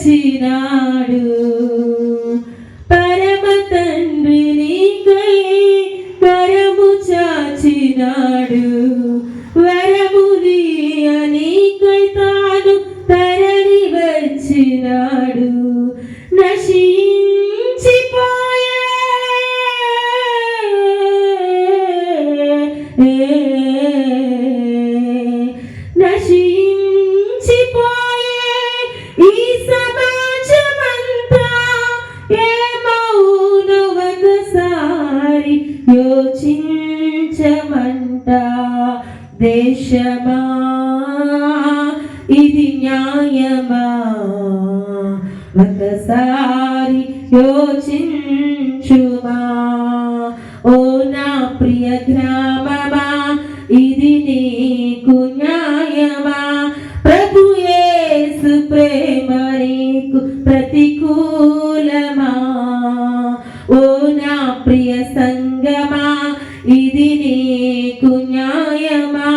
వచ్చినాడు. పరమ తండ్రి నీకై కరము చాచినాడు. వరములియ నీకై తాను తరలి వచ్చినాడు. నశించిపోయే ఈ సమాజమంతా ఏమౌను ఒకసారి యోచించమంట. దేశమా ఇది న్యాయమా, ఒకసారి యోచించుమా. ఓ నా ప్రియ గ్రామమా, ఇది నీకు న్యాయమా? ప్రభు యేసు ప్రేమ నీకు ప్రతికూలమా? ఓ నా ప్రియ సంగమా, ఇది నీకు న్యాయమా?